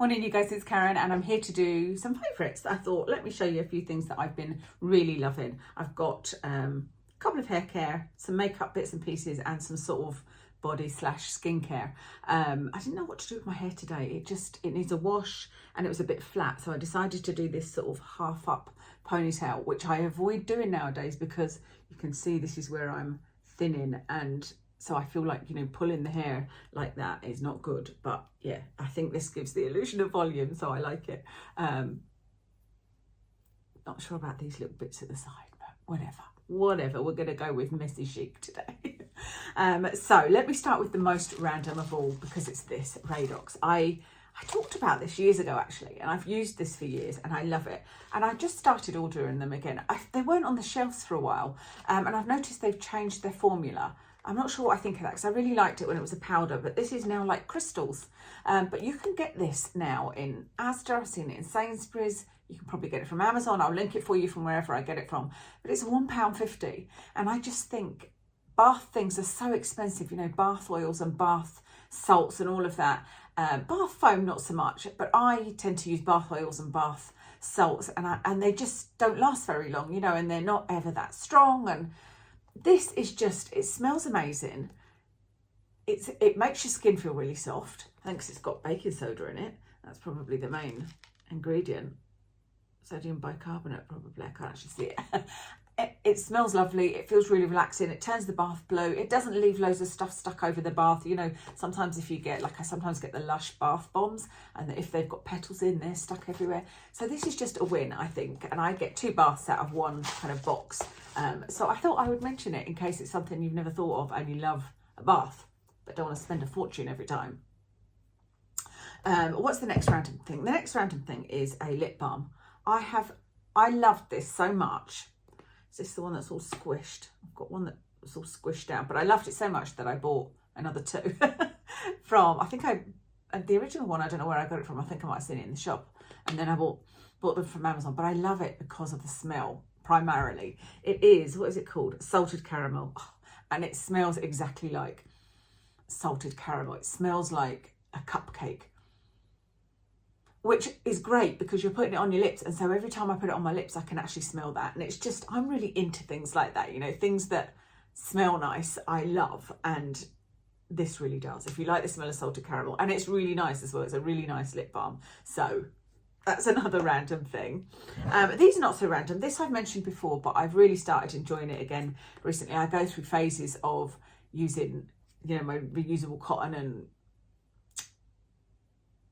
Morning you guys, it's Karen and I'm here to do some favourites. I thought let me show you a few things that I've been really loving. I've got a couple of hair care, some makeup bits and pieces and some sort of body / skincare. I didn't know what to do with my hair today. It needs a wash and it was a bit flat, so I decided to do this sort of half up ponytail, which I avoid doing nowadays because you can see this is where I'm thinning, and so I feel like, you know, pulling the hair like that is not good. But yeah, I think this gives the illusion of volume, so I like it. Not sure about these little bits at the side, but whatever. We're going to go with messy chic today. So let me start with the most random of all, because it's this Ridox. I talked about this years ago actually, and I've used this for years and I love it. And I just started ordering them again. They weren't on the shelves for a while, and I've noticed they've changed their formula. I'm not sure what I think of that because I really liked it when it was a powder, but this is now like crystals. But you can get this now in Asda, I've seen it in Sainsbury's, you can probably get it from Amazon, I'll link it for you from wherever I get it from. But it's £1.50, and I just think bath things are so expensive, you know, bath oils and bath salts and all of that. Bath foam not so much, but I tend to use bath oils and bath salts, and they just don't last very long, you know, and they're not ever that strong. And this is just, it smells amazing. It makes your skin feel really soft. Thanks, it's got baking soda in it. That's probably the main ingredient. Sodium bicarbonate, probably. I can't actually see it. It smells lovely. It feels really relaxing. It turns the bath blue. It doesn't leave loads of stuff stuck over the bath. You know, sometimes if you get, like I sometimes get the Lush bath bombs, and if they've got petals in, they're stuck everywhere. So this is just a win, I think. And I get 2 baths out of one kind of box. So I thought I would mention it in case it's something you've never thought of and you love a bath, but don't want to spend a fortune every time. What's the next random thing? The next random thing is a lip balm. I loved this so much. Is this the one that's all squished? I've got one that's all squished down, but I loved it so much that I bought another 2 from, I think the original one, I don't know where I got it from. I think I might have seen it in the shop. And then I bought them from Amazon, but I love it because of the smell, primarily. It is, what is it called? Salted caramel. Oh, and it smells exactly like salted caramel. It smells like a cupcake, which is great because you're putting it on your lips. And so every time I put it on my lips, I can actually smell that. And it's just, I'm really into things like that, you know, things that smell nice, I love. And this really does. If you like the smell of salted caramel, and it's really nice as well. It's a really nice lip balm. So that's another random thing. These are not so random. This I've mentioned before, but I've really started enjoying it again recently. I go through phases of using, you know, my reusable cotton and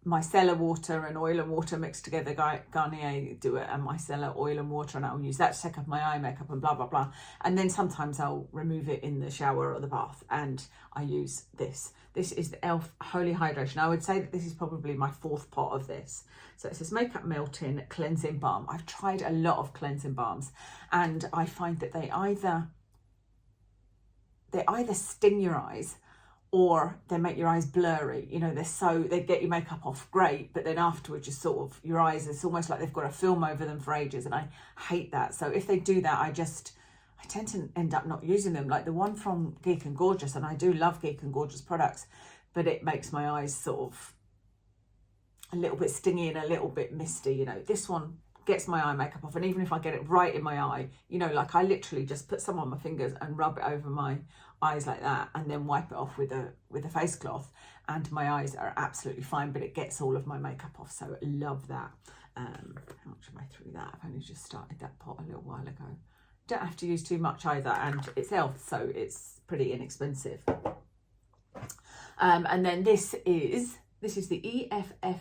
micellar water and oil and water mixed together. Garnier do it, and micellar oil and water, and I'll use that to take off my eye makeup and blah blah blah. And then sometimes I'll remove it in the shower or the bath, and I use this. This is the EFFN Holy Hydration. I would say that this is probably my 4th pot of this. So it says Makeup Melting Cleansing Balm. I've tried a lot of cleansing balms, and I find that they either sting your eyes or they make your eyes blurry. You know, they get your makeup off great, but then afterwards just sort of, your eyes, it's almost like they've got a film over them for ages, and I hate that. So if they do that, I tend to end up not using them. Like the one from Geek and Gorgeous, and I do love Geek and Gorgeous products, but it makes my eyes sort of a little bit stingy and a little bit misty. You know, this one gets my eye makeup off, and even if I get it right in my eye, you know, like I literally just put some on my fingers and rub it over my eyes like that, and then wipe it off with a face cloth, and my eyes are absolutely fine, but it gets all of my makeup off. So I love that. How much am I through that? I've only just started that pot a little while ago. Don't have to use too much either, and it's ELF, so it's pretty inexpensive. And then this is the EFFN.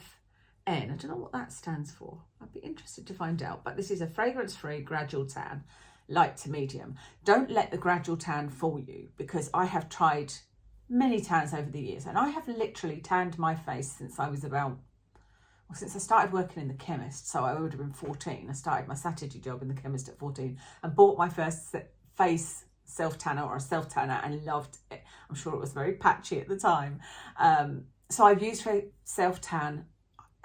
I don't know what that stands for. I'd be interested to find out, but this is a fragrance-free gradual tan, light to medium. Don't let the gradual tan fool you, because I have tried many tans over the years, and I have literally tanned my face since I was since I started working in the chemist. So I would have been 14. I started my Saturday job in the chemist at 14 and bought my first face self-tanner or a self-tanner and loved it. I'm sure it was very patchy at the time. So I've used self-tan.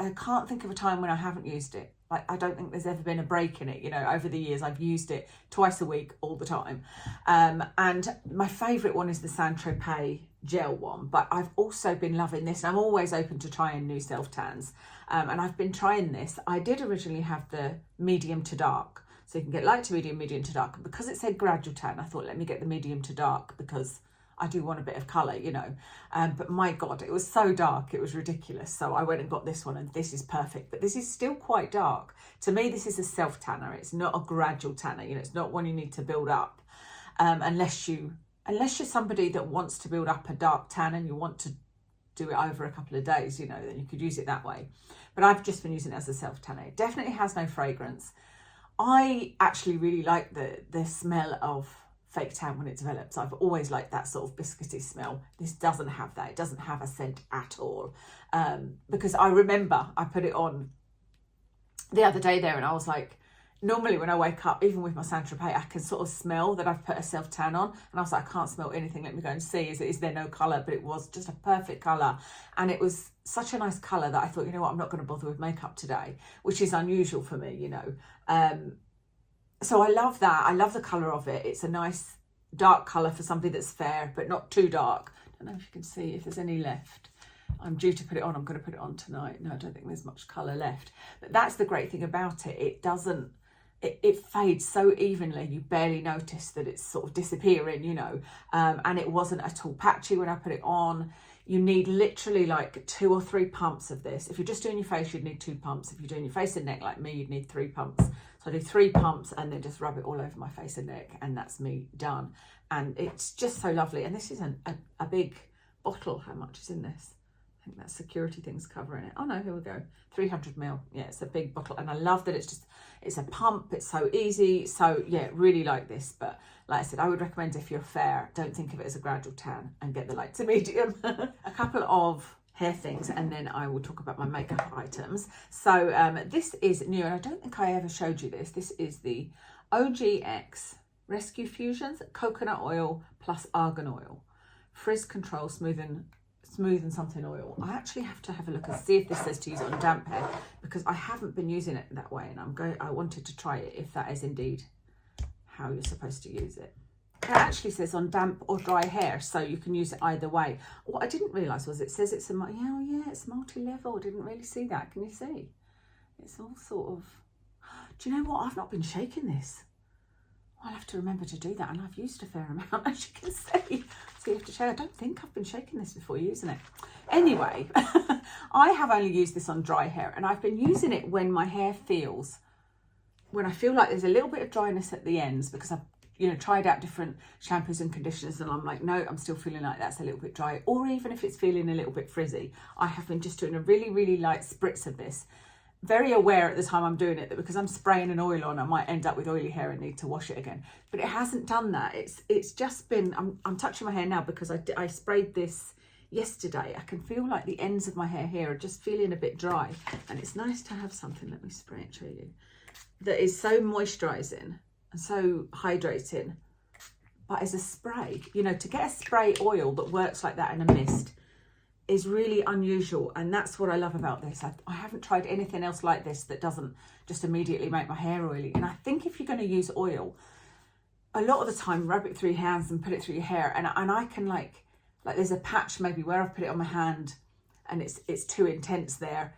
I can't think of a time when I haven't used it. Like, I don't think there's ever been a break in it. You know, over the years, I've used it twice a week, all the time. And my favourite one is the Saint Tropez gel one, but I've also been loving this, and I'm always open to trying new self-tans, and I've been trying this. I did originally have the medium to dark, so you can get light to medium, medium to dark, and because it said gradual tan, I thought let me get the medium to dark because I do want a bit of colour, you know, but my God, it was so dark, it was ridiculous. So I went and got this one, and this is perfect, but this is still quite dark. To me, this is a self-tanner. It's not a gradual tanner, you know, it's not one you need to build up, unless you're somebody that wants to build up a dark tan and you want to do it over a couple of days, you know, then you could use it that way. But I've just been using it as a self-tanner. It definitely has no fragrance. I actually really like the smell of fake tan when it develops. I've always liked that sort of biscuity smell. This doesn't have that. It doesn't have a scent at all. Because I remember I put it on the other day there, and I was like, normally when I wake up, even with my Saint Tropez, I can sort of smell that I've put a self-tan on, and I was like, I can't smell anything, let me go and see, is there no colour? But it was just a perfect colour, and it was such a nice colour that I thought, you know what, I'm not going to bother with makeup today, which is unusual for me, you know. So I love that. I love the colour of it. It's a nice dark colour for somebody that's fair, but not too dark. I don't know if you can see if there's any left. I'm due to put it on. I'm going to put it on tonight. No, I don't think there's much colour left. But that's the great thing about it. It doesn't, it fades so evenly. You barely notice that it's sort of disappearing, you know. And it wasn't at all patchy when I put it on. You need literally like 2 or 3 pumps of this. If you're just doing your face, you'd need 2 pumps. If you're doing your face and neck like me, you'd need 3 pumps. So I do 3 pumps and then just rub it all over my face and neck, and that's me done. And it's just so lovely. And this is a big bottle. How much is in this? I think that security thing's covering it. Oh no, here we go. 300 ml. Yeah, it's a big bottle. And I love that it's a pump. It's so easy. So yeah, really like this. But like I said, I would recommend if you're fair, don't think of it as a gradual tan and get the light to medium. A couple of hair things, and then I will talk about my makeup items. So this is new, and I don't think I ever showed you this. This is the OGX Rescue Fusions Coconut Oil plus Argan Oil. Frizz Control Smooth and Something Oil. I actually have to have a look and see if this says to use it on damp hair, because I haven't been using it that way, and I wanted to try it if that is indeed how you're supposed to use it. It actually says on damp or dry hair, so you can use it either way. What I didn't realise was it says it's it's multi-level. I didn't really see that. Can you see? It's all sort of... Do you know what? I've not been shaking this. I'll have to remember to do that, and I've used a fair amount, as you can see. So you have to shake. I don't think I've been shaking this before using it. Anyway, I have only used this on dry hair, and I've been using it when my hair when I feel like there's a little bit of dryness at the ends, because I've tried out different shampoos and conditioners, and I'm like, no, I'm still feeling like that's a little bit dry. Or even if it's feeling a little bit frizzy, I have been just doing a really, really light spritz of this. Very aware at the time I'm doing it that because I'm spraying an oil on, I might end up with oily hair and need to wash it again. But it hasn't done that. It's just been, I'm touching my hair now because I sprayed this yesterday. I can feel like the ends of my hair here are just feeling a bit dry. And it's nice to have something, let me spray it to you, that is so moisturising and so hydrating, but as a spray, to get a spray oil that works like that in a mist is really unusual, and that's what I love about this. I haven't tried anything else like this that doesn't just immediately make my hair oily. And I think if you're going to use oil, a lot of the time rub it through your hands and put it through your hair, and I can like there's a patch maybe where I've put it on my hand and it's too intense there,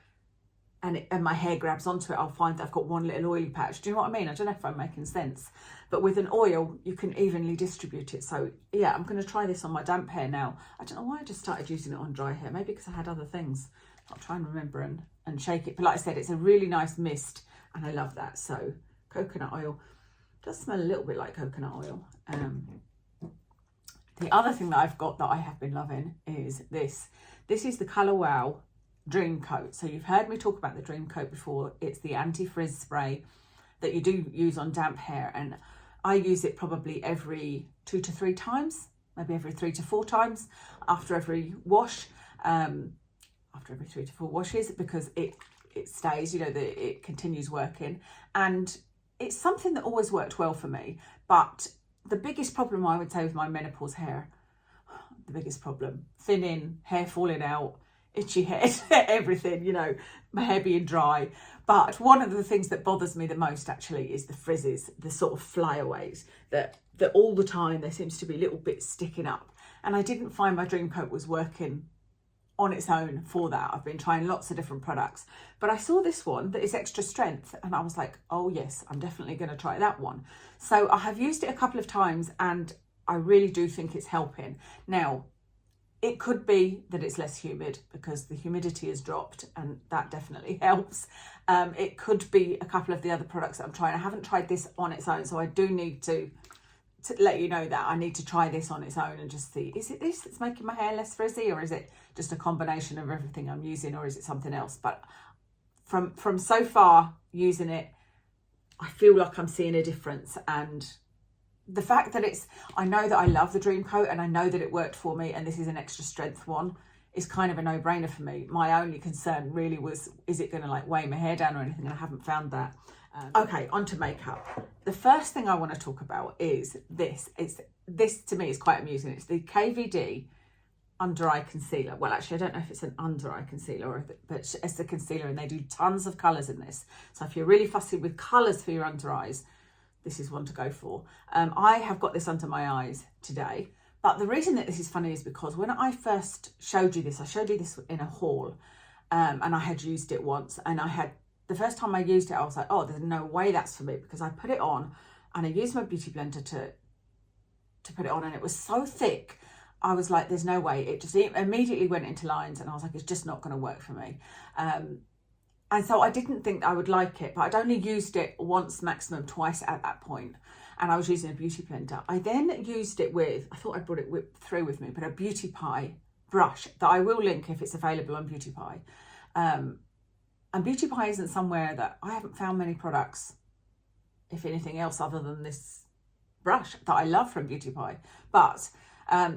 and my hair grabs onto it. I'll find that I've got one little oily patch. Do you know what I mean? I don't know if I'm making sense, but with an oil you can evenly distribute it. So yeah, I'm going to try this on my damp hair now. I don't know why I just started using it on dry hair. Maybe because I had other things. I'll try and remember and shake it. But like I said, it's a really nice mist, and I love that. So coconut oil does smell a little bit like coconut oil. The other thing that I've got that I have been loving is this. This is the Colour Wow Dreamcoat. So you've heard me talk about the Dreamcoat before. It's the anti-frizz spray that you do use on damp hair, and I use it probably every 2 to 3 times, maybe every 3 to 4 times after every wash, after every 3 to 4 washes, because it stays, it continues working, and it's something that always worked well for me. But the biggest problem I would say with my menopause hair, the biggest problem, thinning, hair falling out, itchy head, everything, my hair being dry. But one of the things that bothers me the most actually is the frizzes, the sort of flyaways that all the time there seems to be little bits sticking up. and I didn't find my Dreamcoat was working on its own for that. I've been trying lots of different products, but I saw this one that is extra strength and I was like, oh yes, I'm definitely going to try that one. So I have used it a couple of times and I really do think it's helping. Now, it could be that it's less humid because the humidity has dropped and that definitely helps. It could be a couple of the other products that I'm trying. I haven't tried this on its own, so I do need to let you know that I need to try this on its own and just see, is it this that's making my hair less frizzy, or is it just a combination of everything I'm using, or is it something else? But from so far using it, I feel like I'm seeing a difference. And the fact that I know that I love the Dreamcoat and I know that it worked for me, and this is an extra strength one, is kind of a no-brainer for me. My only concern really was, is it going to like weigh my hair down or anything? And I haven't found that. Okay, on to makeup. The first thing I want to talk about is this. This to me is quite amusing. It's the KVD under eye concealer. Well, actually, I don't know if it's an under eye concealer, but it's a concealer, and they do tons of colours in this. So if you're really fussy with colours for your under eyes, this is one to go for. I have got this under my eyes today, but the reason that this is funny is because when I first showed you this, I showed you this in a haul, and I had used it once, and the first time I used it, I was like, oh, there's no way that's for me, because I put it on and I used my beauty blender to put it on, and it was so thick. I was like, there's no way. It just immediately went into lines, and I was like, it's just not going to work for me. And so I didn't think I would like it, but I'd only used it once, maximum twice at that point, and I was using a beauty blender. I then used it with, I thought I brought it through with me, but a Beauty Pie brush that I will link if it's available on Beauty Pie. And Beauty Pie isn't somewhere that I haven't found many products, if anything else, other than this brush that I love from Beauty Pie. But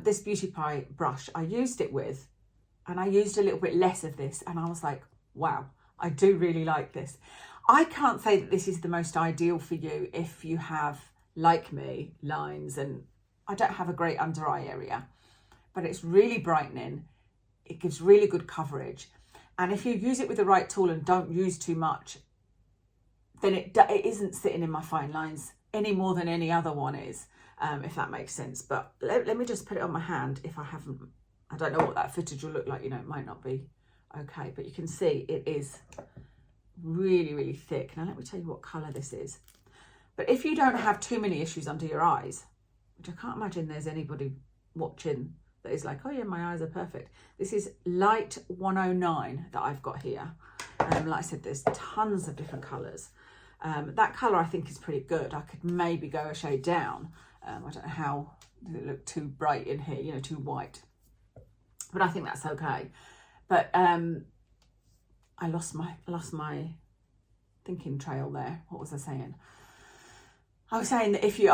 this Beauty Pie brush, I used it with, and I used a little bit less of this, and I was like, wow, I do really like this. I can't say that this is the most ideal for you if you have, like me, lines, and I don't have a great under eye area, but it's really brightening. It gives really good coverage. And if you use it with the right tool and don't use too much, then it isn't sitting in my fine lines any more than any other one is, if that makes sense. But let me just put it on my hand if I haven't. I don't know what that footage will look like. You know, it might not be okay, but you can see it is really, really thick. Now, let me tell you what colour this is. But if you don't have too many issues under your eyes, which I can't imagine there's anybody watching that is like, oh yeah, my eyes are perfect. This is light 109 that I've got here. Like I said, there's tons of different colours. That colour I think is pretty good. I could maybe go a shade down. I don't know how, does it look too bright in here, you know, too white. But I think that's okay. But I lost my thinking trail there. What was I saying? I was saying that if you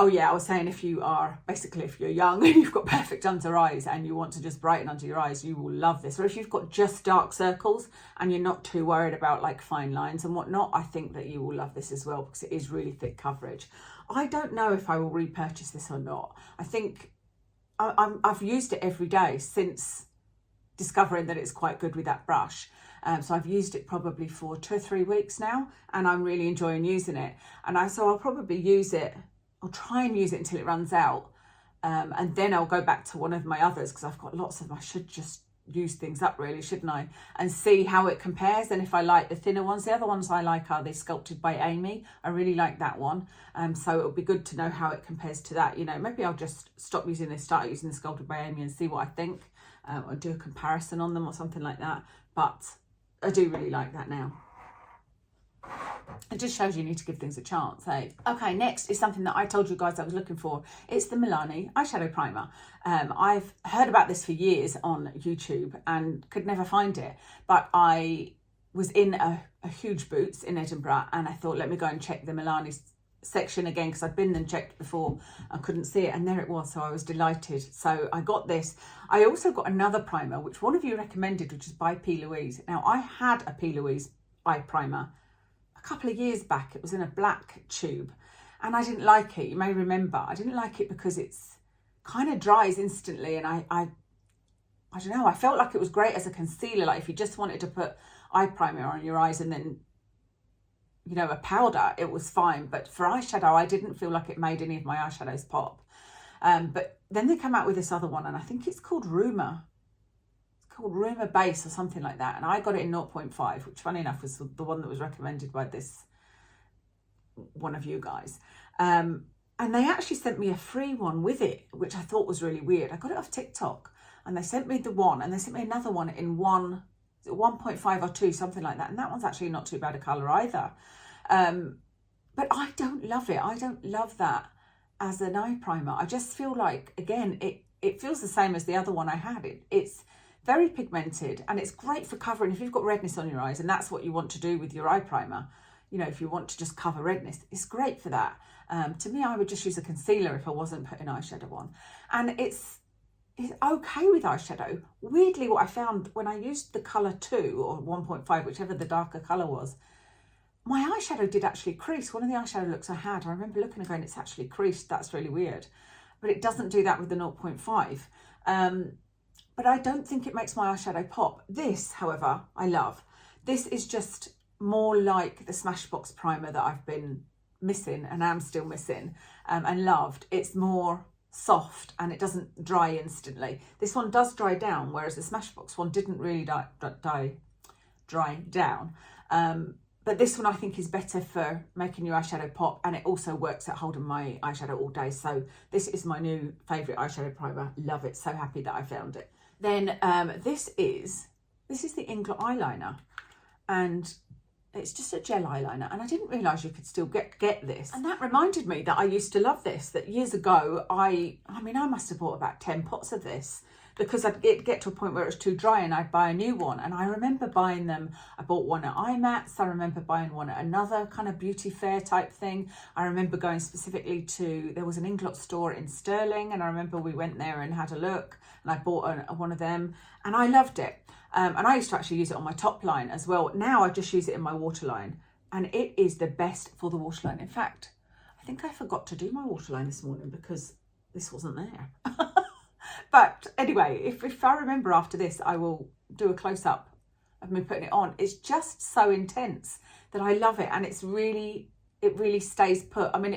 are, basically if you're young and you've got perfect under eyes and you want to just brighten under your eyes, you will love this. Or if you've got just dark circles and you're not too worried about like fine lines and whatnot, I think that you will love this as well, because it is really thick coverage. I don't know if I will repurchase this or not. I think I've used it every day since discovering that it's quite good with that brush. So I've used it probably for 2 or 3 weeks now, and I'm really enjoying using it. And so I'll probably use it, I'll try and use it until it runs out. And then I'll go back to one of my others, because I've got lots of them. I should just use things up really, shouldn't I? And see how it compares, and if I like the thinner ones. The other ones I like are the Sculpted by Amy. I really like that one. So it'll be good to know how it compares to that. You know, maybe I'll just stop using this, start using the Sculpted by Amy and see what I think. Or do a comparison on them or something like that. But I do really like that now. It just shows you need to give things a chance, eh? Okay, next is something that I told you guys I was looking for. It's the Milani eyeshadow primer. I've heard about this for years on YouTube and could never find it. But I was in a huge Boots in Edinburgh, and I thought, let me go and check the Milani section again, because I'd been and checked before. I couldn't see it, and there it was, so I was delighted. So I got this. I also got another primer, which one of you recommended, which is by P. Louise. Now, I had a P. Louise eye primer a couple of years back. It was in a black tube, and I didn't like it. You may remember, I didn't like it because it's kind of dries instantly, and I don't know, I felt like it was great as a concealer, like if you just wanted to put eye primer on your eyes and then, you know, a powder, it was fine. But for eyeshadow, I didn't feel like it made any of my eyeshadows pop. But then they come out with this other one, and I think it's called Rumour. It's called Rumour Base or something like that. And I got it in 0.5, which funny enough was the one that was recommended by this one of you guys. And they actually sent me a free one with it, which I thought was really weird. I got it off TikTok, and they sent me the one, and they sent me another one in 1.5 or 2, something like that. And that one's actually not too bad a colour either. But I don't love it. I don't love that as an eye primer. I just feel like, again, it feels the same as the other one I had. It's very pigmented, and it's great for covering if you've got redness on your eyes, and that's what you want to do with your eye primer. You know, if you want to just cover redness, it's great for that. To me, I would just use a concealer if I wasn't putting eyeshadow on. And it's okay with eyeshadow. Weirdly, what I found when I used the colour 2 or 1.5, whichever the darker colour was, my eyeshadow did actually crease. One of the eyeshadow looks I had, I remember looking and going, it's actually creased. That's really weird. But it doesn't do that with the 0.5. But I don't think it makes my eyeshadow pop. This, however, I love. This is just more like the Smashbox primer that I've been missing and am still missing and loved. It's more soft and it doesn't dry instantly. This one does dry down, whereas the Smashbox one didn't really dry down. But this one I think is better for making your eyeshadow pop, and it also works at holding my eyeshadow all day. So this is my new favourite eyeshadow primer. Love it. So happy that I found it. Then this is the Inglot eyeliner, and it's just a gel eyeliner, and I didn't realise you could still get this. And that reminded me that I used to love this, that years ago, I mean, I must have bought about 10 pots of this, because I'd get to a point where it was too dry and I'd buy a new one. And I remember buying them. I bought one at IMATS. I remember buying one at another kind of beauty fair type thing. I remember going specifically there was an Inglot store in Stirling, and I remember we went there and had a look, and I bought one of them, and I loved it. And I used to actually use it on my top line as well. Now I just use it in my waterline, and it is the best for the waterline. In fact, I think I forgot to do my waterline this morning because this wasn't there. But anyway, if I remember after this, I will do a close-up of me putting it on. It's just so intense that I love it, and it really stays put. I mean,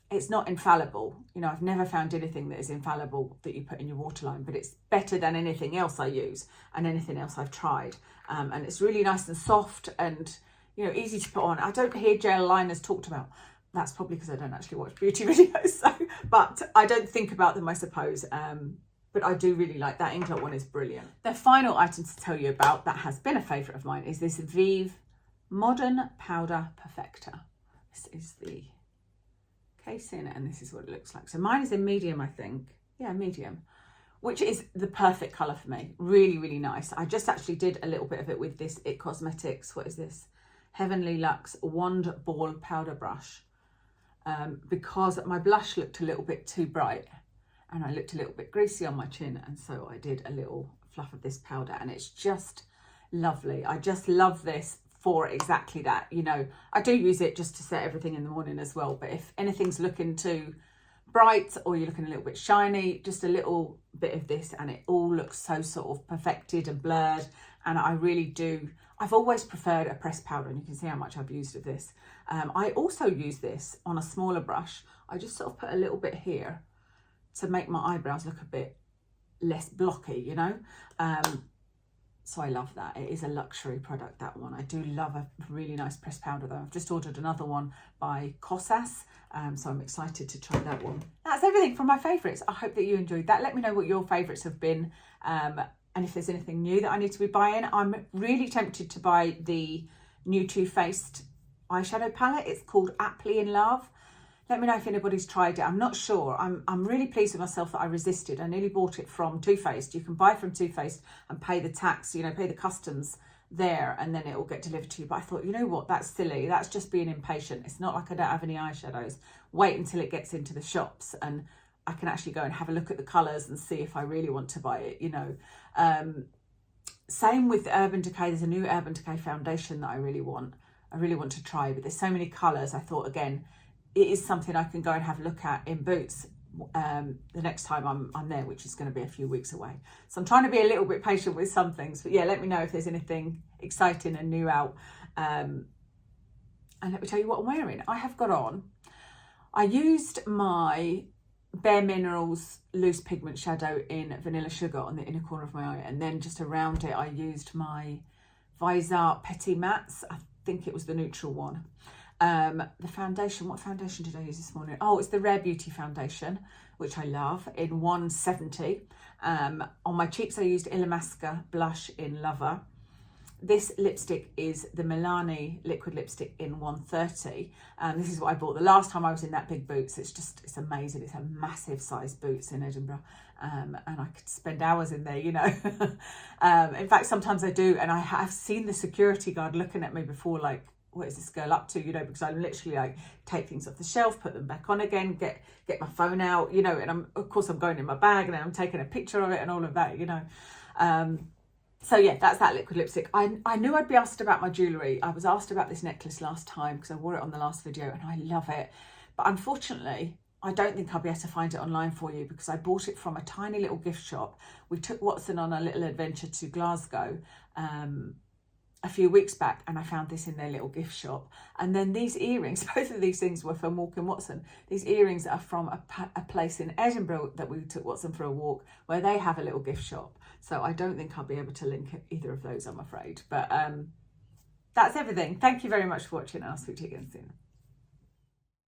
it's not infallible. You know, I've never found anything that is infallible that you put in your waterline, but it's better than anything else I use and anything else I've tried. And it's really nice and soft and, you know, easy to put on. I don't hear gel liners talked about. That's probably because I don't actually watch beauty videos, but I don't think about them, I suppose. But I do really like that. Inglot one is brilliant. The final item to tell you about that has been a favourite of mine is this Vieve Modern Powder Perfector. This is the casing, and this is what it looks like. So mine is in medium, I think. Yeah, medium, which is the perfect colour for me. Really, really nice. I just actually did a little bit of it with this It Cosmetics. What is this? Heavenly Luxe Wand Ball Powder Brush. Because my blush looked a little bit too bright and I looked a little bit greasy on my chin, and so I did a little fluff of this powder, and it's just lovely. I just love this for exactly that. You know, I do use it just to set everything in the morning as well, but if anything's looking too bright or you're looking a little bit shiny, just a little bit of this and it all looks so sort of perfected and blurred. And I really do. I've always preferred a pressed powder, and you can see how much I've used of this. I also use this on a smaller brush. I just sort of put a little bit here to make my eyebrows look a bit less blocky, you know. So I love that. It is a luxury product, that one. I do love a really nice pressed powder though. I've just ordered another one by Kosas, so I'm excited to try that one. That's everything from my favourites. I hope that you enjoyed that. Let me know what your favourites have been, and if there's anything new that I need to be buying. I'm really tempted to buy the new Too Faced eyeshadow palette. It's called Aptly in Love. Let me know if anybody's tried it. I'm not sure. I'm really pleased with myself that I resisted. I nearly bought it from Too Faced. You can buy from Too Faced and pay the tax, you know, pay the customs there, and then it will get delivered to you. But I thought, you know what, that's silly. That's just being impatient. It's not like I don't have any eyeshadows. Wait until it gets into the shops and I can actually go and have a look at the colours and see if I really want to buy it, you know. Same with Urban Decay. There's a new Urban Decay foundation that I really want to try, but there's so many colours. I thought, again, it is something I can go and have a look at in Boots the next time I'm there, which is going to be a few weeks away. So I'm trying to be a little bit patient with some things, but yeah, let me know if there's anything exciting and new out. And let me tell you what I'm wearing. I have got on, I used my Bare Minerals loose pigment shadow in Vanilla Sugar on the inner corner of my eye, and then just around it I used my Viseart Petite Mattes. I think it was the neutral one. The foundation, what foundation did I use this morning? Oh, it's the Rare Beauty foundation, which I love, in 170. On my cheeks I used Illamasqua blush in Lover. This lipstick is the Milani liquid lipstick in 130. This is what I bought the last time I was in that big Boots. It's amazing. It's a massive size Boots in Edinburgh. And I could spend hours in there, you know. In fact, sometimes I do. And I have seen the security guard looking at me before, like, what is this girl up to, you know, because I literally like take things off the shelf, put them back on again, get my phone out, you know, and of course I'm going in my bag and then I'm taking a picture of it and all of that, you know. So yeah, that's that liquid lipstick. I knew I'd be asked about my jewellery. I was asked about this necklace last time because I wore it on the last video and I love it. But unfortunately, I don't think I'll be able to find it online for you because I bought it from a tiny little gift shop. We took Watson on a little adventure to Glasgow a few weeks back, and I found this in their little gift shop. And then these earrings, both of these things were from Walk in Watson. These earrings are from a place in Edinburgh that we took Watson for a walk, where they have a little gift shop. So I don't think I'll be able to link either of those, I'm afraid. But that's everything. Thank you very much for watching, and I'll speak to you again soon.